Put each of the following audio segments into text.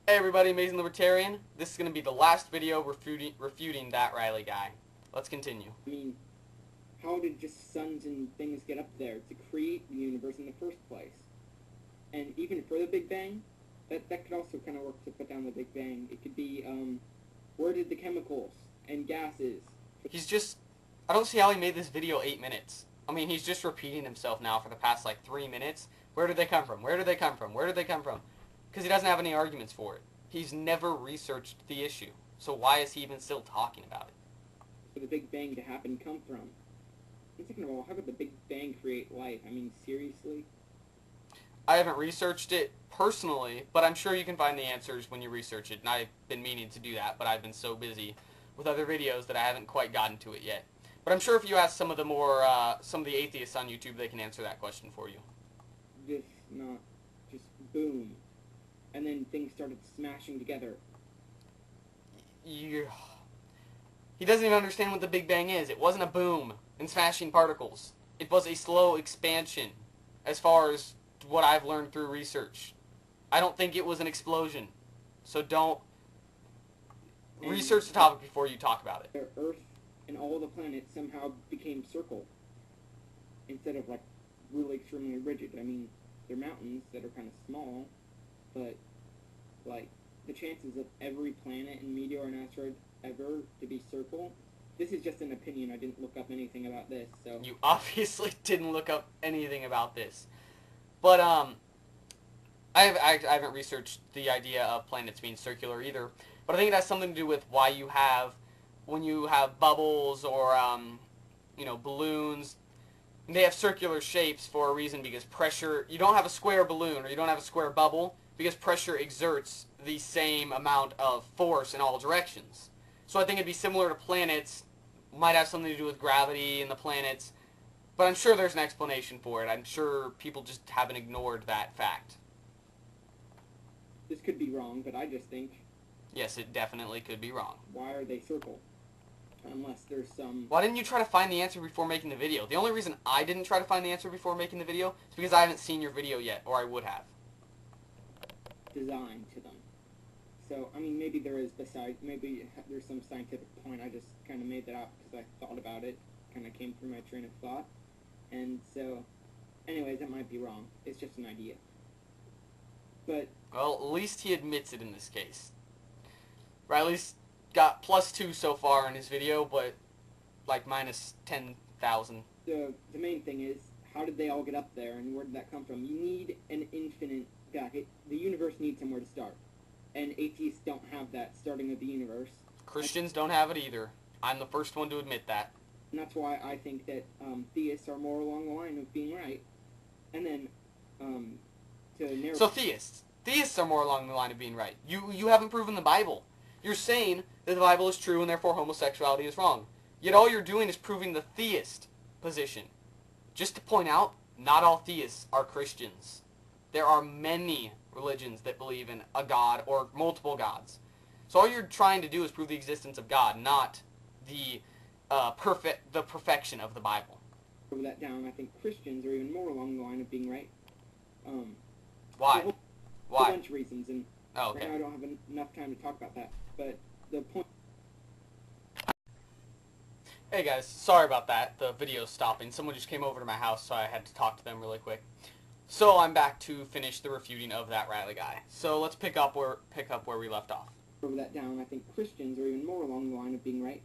Hey everybody, Amazing Libertarian. This is going to be the last video refuting that Riley guy. Let's continue. I mean, how did just suns and things get up there to create the universe in the first place? And even for the Big Bang, that could also kind of work to put down the Big Bang. It could be, where did the chemicals and gases... I don't see how he made this video 8 minutes. I mean, he's just repeating himself now for the past, 3 minutes. Where did they come from? Where did they come from? Where did they come from? Because he doesn't have any arguments for it. He's never researched the issue. So why is he even still talking about it? For the Big Bang to happen come from? And second of all, how could the Big Bang create life? I mean, seriously? I haven't researched it personally, but I'm sure you can find the answers when you research it. And I've been meaning to do that, but I've been so busy with other videos that I haven't quite gotten to it yet. But I'm sure if you ask some of the atheists on YouTube, they can answer that question for you. Just boom. And then things started smashing together. He doesn't even understand what the Big Bang is. It wasn't a boom and smashing particles. It was a slow expansion, as far as what I've learned through research. I don't think it was an explosion. So don't research the topic before you talk about it. The Earth and all the planets somehow became circle instead of, really extremely rigid. I mean, they're mountains that are kind of small, but, the chances of every planet and meteor and asteroid ever to be circle, this is just an opinion. I didn't look up anything about this, so... You obviously didn't look up anything about this. But, I haven't researched the idea of planets being circular either, but I think it has something to do with why you have, when you have bubbles or, balloons, they have circular shapes for a reason, because pressure, you don't have a square balloon or you don't have a square bubble because pressure exerts the same amount of force in all directions. So I think it'd be similar to planets, might have something to do with gravity in the planets, but I'm sure there's an explanation for it. I'm sure people just haven't ignored that fact. This could be wrong, but I just think... Yes, it definitely could be wrong. Why are they circle? Unless there's some... Why didn't you try to find the answer before making the video? The only reason I didn't try to find the answer before making the video is because I haven't seen your video yet, or I would have. Design to them. So, I mean, maybe there is maybe there's some scientific point. I just kind of made that up because I thought about it. Kind of came through my train of thought. And so, anyways, that might be wrong. It's just an idea. But... Well, at least he admits it in this case. Riley's got +2 so far in his video, but minus 10,000. The main thing is, how did they all get up there, and where did that come from? You need an infinite God. The universe needs somewhere to start, and atheists don't have that starting of the universe. Christians don't have it either. I'm the first one to admit that. And that's why I think that theists are more along the line of being right. And then to narrow... So theists are more along the line of being right. You haven't proven the Bible. You're saying that the Bible is true and therefore homosexuality is wrong. Yet all you're doing is proving the theist position. Just to point out, not all theists are Christians. There are many religions that believe in a God or multiple gods. So all you're trying to do is prove the existence of God, not the perfection of the Bible. Over that down, I think Christians are even more along the line of being right. Why? Why? A bunch of reasons, and oh, okay. Right now I don't have enough time to talk about that. But the point... Hey guys, sorry about that. The video's stopping. Someone just came over to my house, so I had to talk to them really quick. So I'm back to finish the refuting of that Riley guy. So let's pick up where we left off. Over that down, I think Christians are even more along the line of being right.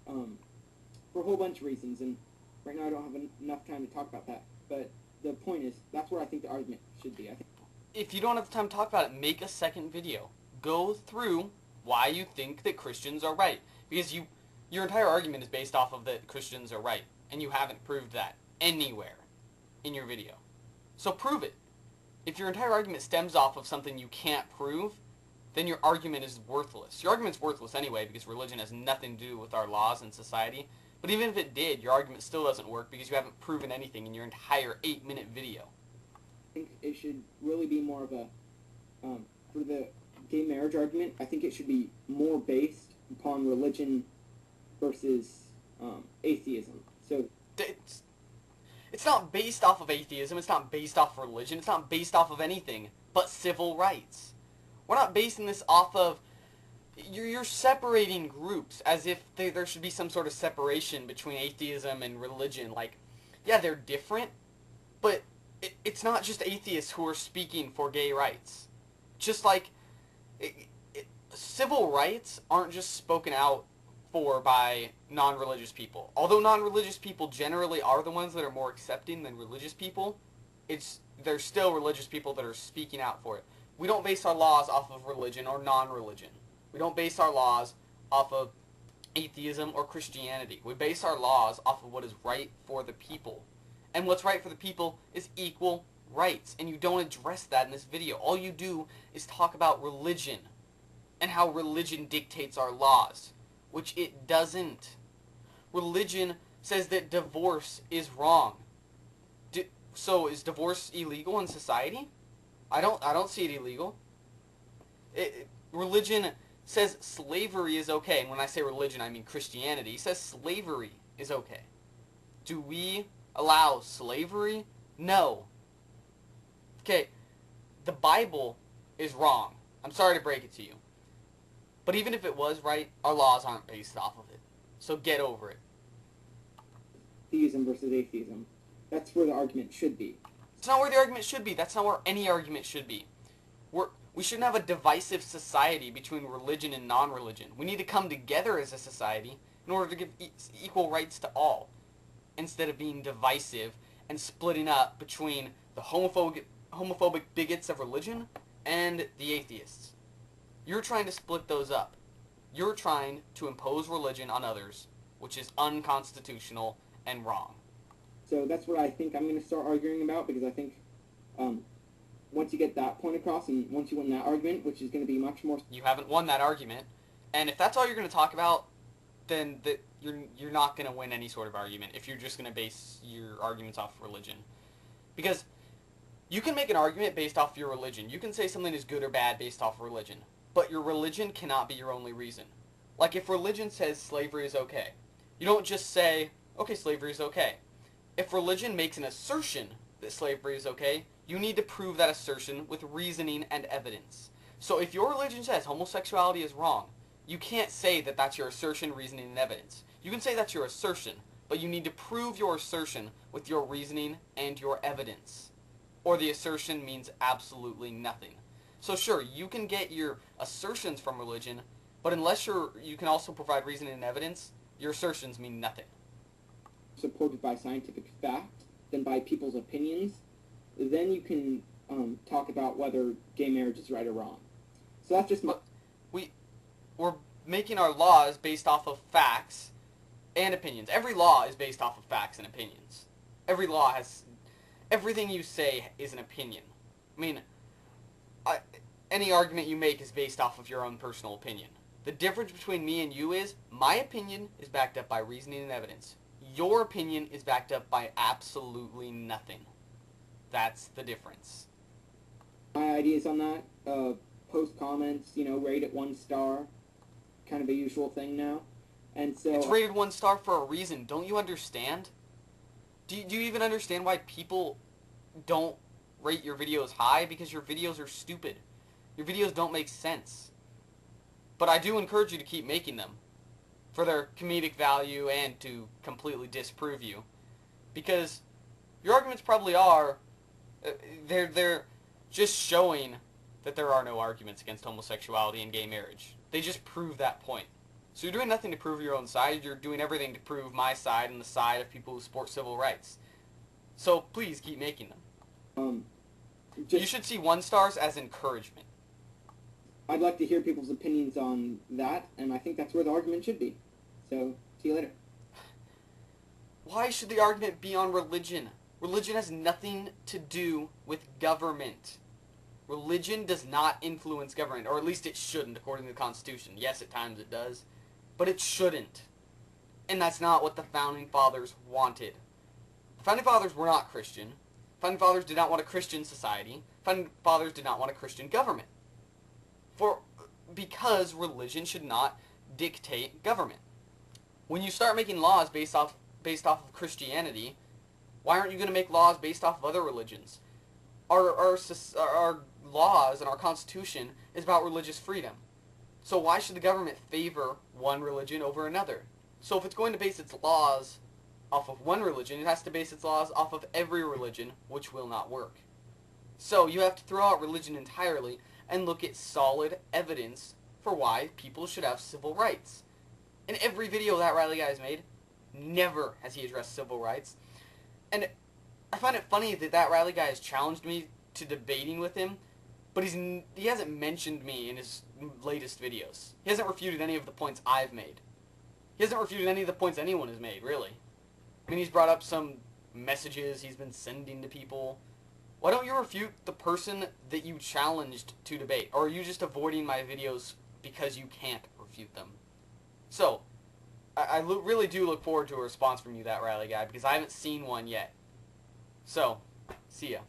For a whole bunch of reasons, and right now I don't have enough time to talk about that. But the point is, that's where I think the argument should be. I think. If you don't have the time to talk about it, make a second video. Go through why you think that Christians are right. Because your entire argument is based off of that Christians are right. And you haven't proved that anywhere in your video. So prove it. If your entire argument stems off of something you can't prove, then your argument is worthless. Your argument's worthless anyway because religion has nothing to do with our laws and society. But even if it did, your argument still doesn't work because you haven't proven anything in your entire 8-minute video. I think it should really be more of a, for the gay marriage argument, I think it should be more based upon religion versus atheism. So it's not based off of atheism, it's not based off of religion, it's not based off of anything but civil rights. We're not basing this off of... You're separating groups as if there should be some sort of separation between atheism and religion. Like, yeah, they're different, but it's not just atheists who are speaking for gay rights. Just like civil rights aren't just spoken out for by non-religious people. Although non-religious people generally are the ones that are more accepting than religious people, there's still religious people that are speaking out for it. We don't base our laws off of religion or non-religion. We don't base our laws off of atheism or Christianity. We base our laws off of what is right for the people. And what's right for the people is equal rights. And you don't address that in this video. All you do is talk about religion and how religion dictates our laws, which it doesn't. Religion says that divorce is wrong. So is divorce illegal in society? I don't see it illegal. Religion says slavery is okay. And when I say religion, I mean Christianity. It says slavery is okay. Do we allow slavery? No. Okay, the Bible is wrong. I'm sorry to break it to you. But even if it was right, our laws aren't based off of it. So get over it. Theism versus atheism. That's where the argument should be. It's not where the argument should be. That's not where any argument should be. We shouldn't have a divisive society between religion and non-religion. We need to come together as a society in order to give equal rights to all, instead of being divisive and splitting up between the homophobic bigots of religion and the atheists. You're trying to split those up. You're trying to impose religion on others, which is unconstitutional and wrong. So that's what I think I'm going to start arguing about, because I think once you get that point across and once you win that argument, which is going to be much more... You haven't won that argument, and if that's all you're going to talk about, then you're not going to win any sort of argument if you're just going to base your arguments off religion. Because you can make an argument based off your religion. You can say something is good or bad based off religion. But your religion cannot be your only reason. Like, if religion says slavery is okay, you don't just say, okay, slavery is okay. If religion makes an assertion that slavery is okay, you need to prove that assertion with reasoning and evidence. So if your religion says homosexuality is wrong, you can't say that that's your assertion, reasoning, and evidence. You can say that's your assertion, but you need to prove your assertion with your reasoning and your evidence. Or the assertion means absolutely nothing. So sure, you can get your assertions from religion, but unless you can also provide reasoning and evidence, your assertions mean nothing. Supported by scientific fact than by people's opinions, then you can talk about whether gay marriage is right or wrong. So that's just my... We're making our laws based off of facts and opinions. Every law is based off of facts and opinions. Every law has... Everything you say is an opinion. I mean, any argument you make is based off of your own personal opinion. The difference between me and you is, my opinion is backed up by reasoning and evidence. Your opinion is backed up by absolutely nothing. That's the difference. My ideas on that, post comments, rate it 1 star. Kind of a usual thing now. And so... It's rated 1 star for a reason. Don't you understand? Do you even understand why people don't rate your videos high? Because your videos are stupid. Your videos don't make sense. But I do encourage you to keep making them for their comedic value and to completely disprove you. Because your arguments probably are... They're just showing that there are no arguments against homosexuality and gay marriage. They just prove that point. So you're doing nothing to prove your own side. You're doing everything to prove my side and the side of people who support civil rights. So please keep making them. You should see 1 stars as encouragement. I'd like to hear people's opinions on that, and I think that's where the argument should be. So, see you later. Why should the argument be on religion? Religion has nothing to do with government. Religion does not influence government, or at least it shouldn't, according to the Constitution. Yes, at times it does, but it shouldn't. And that's not what the Founding Fathers wanted. The Founding Fathers were not Christian. The Founding Fathers did not want a Christian society. The Founding Fathers did not want a Christian government. Because religion should not dictate government. When you start making laws based off of Christianity, why aren't you going to make laws based off of other religions? Our laws and our Constitution is about religious freedom. So why should the government favor one religion over another? So if it's going to base its laws off of one religion, it has to base its laws off of every religion, which will not work. So you have to throw out religion entirely and look at solid evidence for why people should have civil rights. In every video that Riley guy has made, never has he addressed civil rights. And I find it funny that Riley guy has challenged me to debating with him, but he hasn't mentioned me in his latest videos. He hasn't refuted any of the points I've made. He hasn't refuted any of the points anyone has made, really. I mean, he's brought up some messages he's been sending to people. Why don't you refute the person that you challenged to debate? Or are you just avoiding my videos because you can't refute them? So, I really do look forward to a response from you, that Riley guy, because I haven't seen one yet. So, see ya.